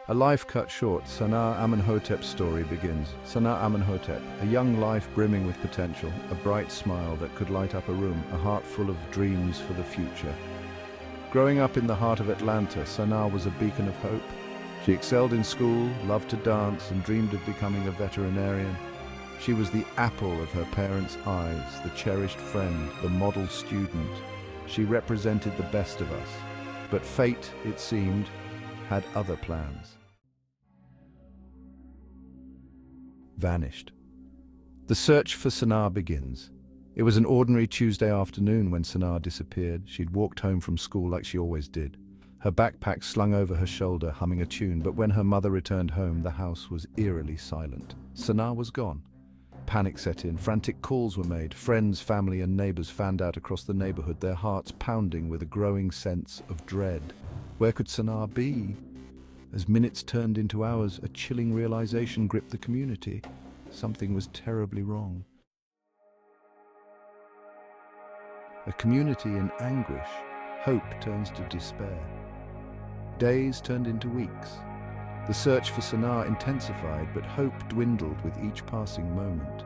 A life cut short, Sanaa Amenhotep's story begins. Sanaa Amenhotep, a young life brimming with potential, a bright smile that could light up a room, a heart full of dreams for the future. Growing up in the heart of Atlanta, Sanaa was a beacon of hope. She excelled in school, loved to dance, and dreamed of becoming a veterinarian. She was the apple of her parents' eyes, the cherished friend, the model student. She represented the best of us. But fate, it seemed, had other plans. Vanished. The search for Sanaa begins. It was an ordinary Tuesday afternoon when Sanaa disappeared. She'd walked home from school like she always did, her backpack slung over her shoulder, humming a tune, but when her mother returned home, the house was eerily silent. Sanaa was gone. Panic set in, frantic calls were made, friends, family and neighbors fanned out across the neighborhood, their hearts pounding with a growing sense of dread. Where could Sanaa be? As minutes turned into hours, a chilling realization gripped the community. Something was terribly wrong. A community in anguish. Hope turns to despair. Days turned into weeks. The search for Sanaa intensified, but hope dwindled with each passing moment.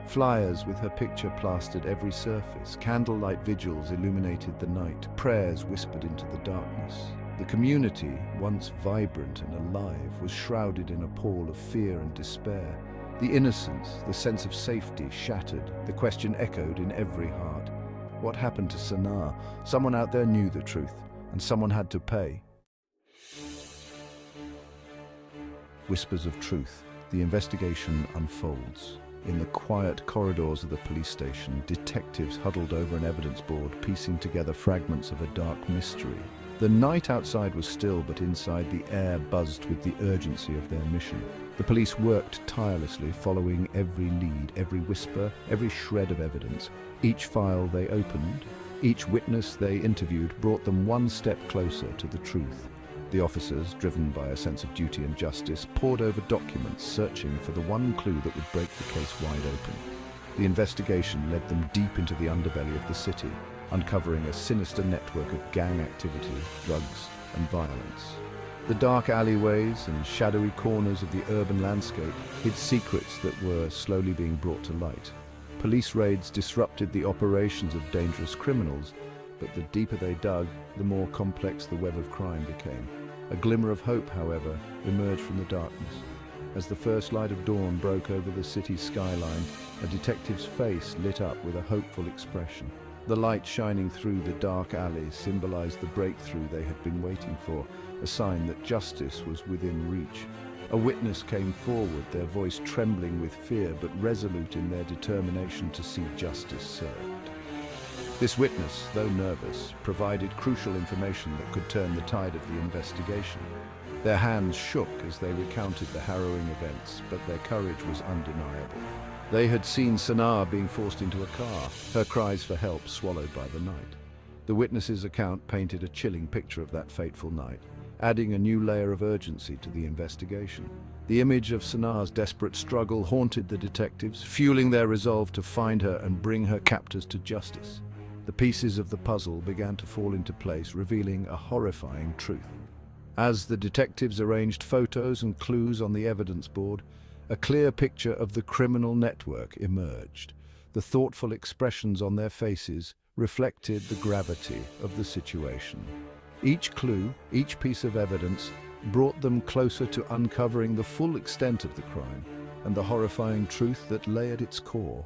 Flyers with her picture plastered every surface, candlelight vigils illuminated the night, prayers whispered into the darkness. The community, once vibrant and alive, was shrouded in a pall of fear and despair. The innocence, the sense of safety shattered, the question echoed in every heart. What happened to Sanaa? Someone out there knew the truth, and someone had to pay. Whispers of truth. The investigation unfolds. In the quiet corridors of the police station, detectives huddled over an evidence board, piecing together fragments of a dark mystery. The night outside was still, but inside the air buzzed with the urgency of their mission. The police worked tirelessly, following every lead, every whisper, every shred of evidence. Each file they opened, each witness they interviewed brought them one step closer to the truth. The officers, driven by a sense of duty and justice, pored over documents, searching for the one clue that would break the case wide open. The investigation led them deep into the underbelly of the city, uncovering a sinister network of gang activity, drugs, and violence. The dark alleyways and shadowy corners of the urban landscape hid secrets that were slowly being brought to light. Police raids disrupted the operations of dangerous criminals, but the deeper they dug, the more complex the web of crime became. A glimmer of hope, however, emerged from the darkness. As the first light of dawn broke over the city's skyline, a detective's face lit up with a hopeful expression. The light shining through the dark alley symbolized the breakthrough they had been waiting for, a sign that justice was within reach. A witness came forward, their voice trembling with fear but resolute in their determination to see justice served. This witness, though nervous, provided crucial information that could turn the tide of the investigation. Their hands shook as they recounted the harrowing events, but their courage was undeniable. They had seen Sanaa being forced into a car, her cries for help swallowed by the night. The witness's account painted a chilling picture of that fateful night, adding a new layer of urgency to the investigation. The image of Sanaa's desperate struggle haunted the detectives, fueling their resolve to find her and bring her captors to justice. The pieces of the puzzle began to fall into place, revealing a horrifying truth. As the detectives arranged photos and clues on the evidence board, a clear picture of the criminal network emerged. The thoughtful expressions on their faces reflected the gravity of the situation. Each clue, each piece of evidence, brought them closer to uncovering the full extent of the crime and the horrifying truth that lay at its core.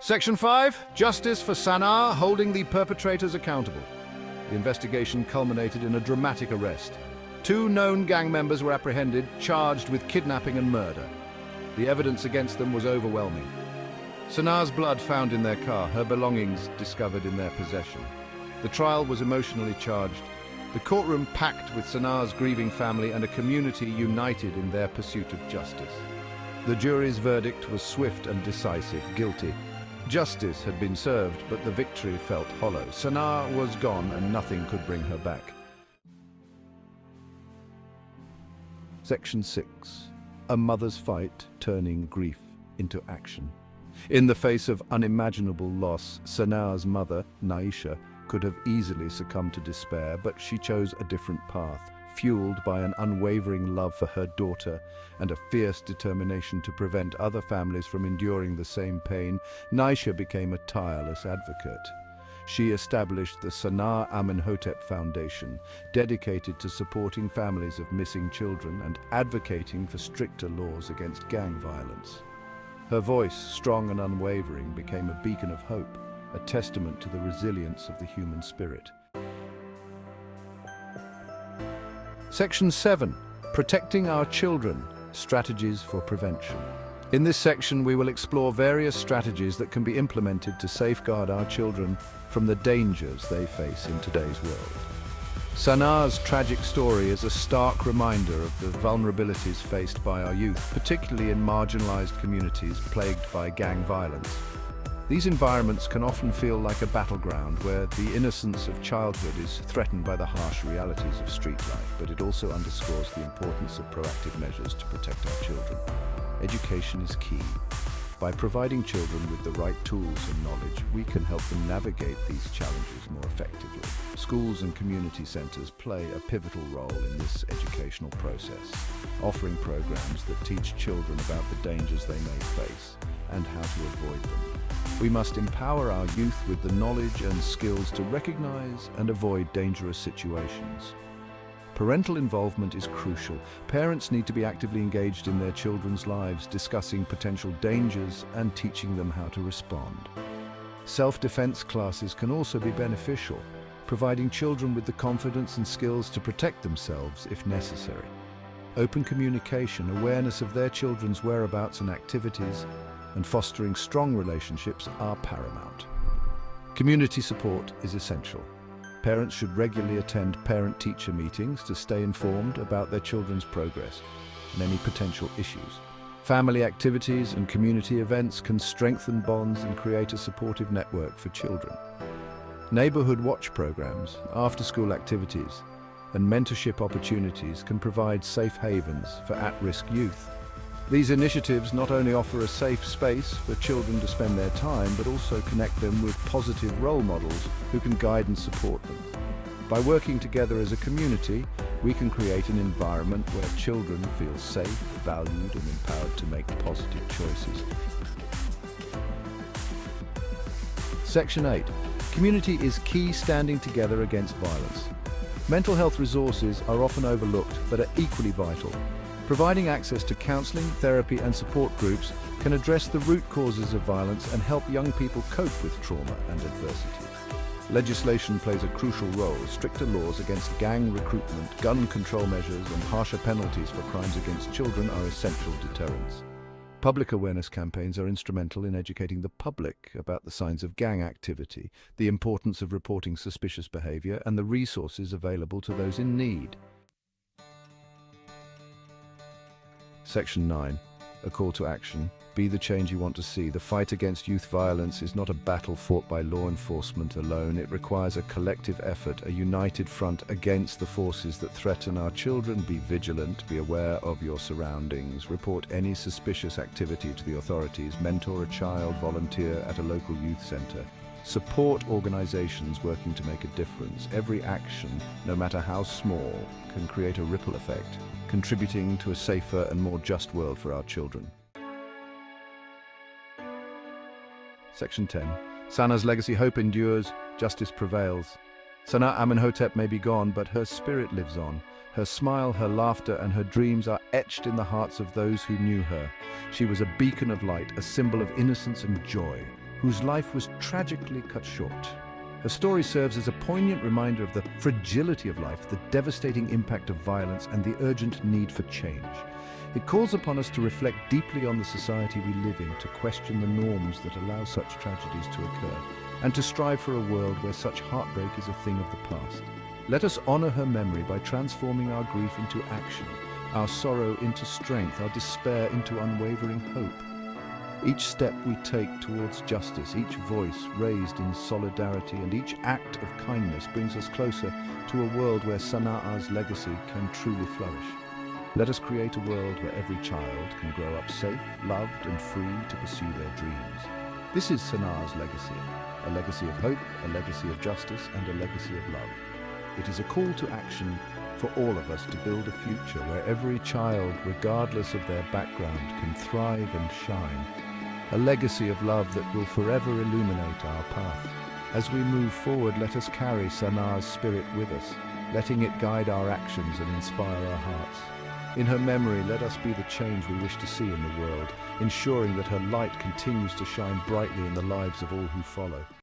Section 5. Justice for Sanaa, holding the perpetrators accountable. The investigation culminated in a dramatic arrest. 2 known gang members were apprehended, charged with kidnapping and murder. The evidence against them was overwhelming. Sanaa's blood found in their car, her belongings discovered in their possession. The trial was emotionally charged, the courtroom packed with Sanaa's grieving family and a community united in their pursuit of justice. The jury's verdict was swift and decisive, guilty. Justice had been served, but the victory felt hollow. Sanaa was gone and nothing could bring her back. Section 6. A mother's fight turning grief into action. In the face of unimaginable loss, Sanaa's mother, Naisha, could have easily succumbed to despair, but she chose a different path, fueled by an unwavering love for her daughter and a fierce determination to prevent other families from enduring the same pain. Naisha became a tireless advocate. She established the Sanaa Amenhotep Foundation, dedicated to supporting families of missing children and advocating for stricter laws against gang violence. Her voice, strong and unwavering, became a beacon of hope, a testament to the resilience of the human spirit. Section 7. Protecting our children. Strategies for prevention. In this section, we will explore various strategies that can be implemented to safeguard our children from the dangers they face in today's world. Sanaa's tragic story is a stark reminder of the vulnerabilities faced by our youth, particularly in marginalized communities plagued by gang violence. These environments can often feel like a battleground where the innocence of childhood is threatened by the harsh realities of street life, but it also underscores the importance of proactive measures to protect our children. Education is key. By providing children with the right tools and knowledge, we can help them navigate these challenges more effectively. Schools and community centers play a pivotal role in this educational process, offering programs that teach children about the dangers they may face and how to avoid them. We must empower our youth with the knowledge and skills to recognize and avoid dangerous situations. Parental involvement is crucial. Parents need to be actively engaged in their children's lives, discussing potential dangers and teaching them how to respond. Self-defense classes can also be beneficial, providing children with the confidence and skills to protect themselves if necessary. Open communication, awareness of their children's whereabouts and activities, and fostering strong relationships are paramount. Community support is essential. Parents should regularly attend parent-teacher meetings to stay informed about their children's progress and any potential issues. Family activities and community events can strengthen bonds and create a supportive network for children. Neighborhood watch programs, after-school activities, and mentorship opportunities can provide safe havens for at-risk youth. These initiatives not only offer a safe space for children to spend their time, but also connect them with positive role models who can guide and support them. By working together as a community, we can create an environment where children feel safe, valued, and empowered to make positive choices. Section 8. Community is key, standing together against violence. Mental health resources are often overlooked, but are equally vital. Providing access to counseling, therapy, and support groups can address the root causes of violence and help young people cope with trauma and adversity. Legislation plays a crucial role. Stricter laws against gang recruitment, gun control measures, and harsher penalties for crimes against children are essential deterrents. Public awareness campaigns are instrumental in educating the public about the signs of gang activity, the importance of reporting suspicious behavior, and the resources available to those in need. Section 9. A call to action. Be the change you want to see. The fight against youth violence is not a battle fought by law enforcement alone. It requires a collective effort, a united front against the forces that threaten our children. Be vigilant, be aware of your surroundings, report any suspicious activity to the authorities, mentor a child, volunteer at a local youth center. Support organizations working to make a difference. Every action, no matter how small, can create a ripple effect, contributing to a safer and more just world for our children. Section 10. Sanaa's legacy. Hope endures, justice prevails. Sanaa Amenhotep may be gone, but her spirit lives on. Her smile, her laughter, and her dreams are etched in the hearts of those who knew her. She was a beacon of light, a symbol of innocence and joy, whose life was tragically cut short. Her story serves as a poignant reminder of the fragility of life, the devastating impact of violence, and the urgent need for change. It calls upon us to reflect deeply on the society we live in, to question the norms that allow such tragedies to occur, and to strive for a world where such heartbreak is a thing of the past. Let us honor her memory by transforming our grief into action, our sorrow into strength, our despair into unwavering hope. Each step we take towards justice, each voice raised in solidarity, and each act of kindness brings us closer to a world where Sanaa's legacy can truly flourish. Let us create a world where every child can grow up safe, loved, and free to pursue their dreams. This is Sanaa's legacy, a legacy of hope, a legacy of justice, and a legacy of love. It is a call to action for all of us to build a future where every child, regardless of their background, can thrive and shine. A legacy of love that will forever illuminate our path. As we move forward, let us carry Sanaa's spirit with us, letting it guide our actions and inspire our hearts. In her memory, let us be the change we wish to see in the world, ensuring that her light continues to shine brightly in the lives of all who follow.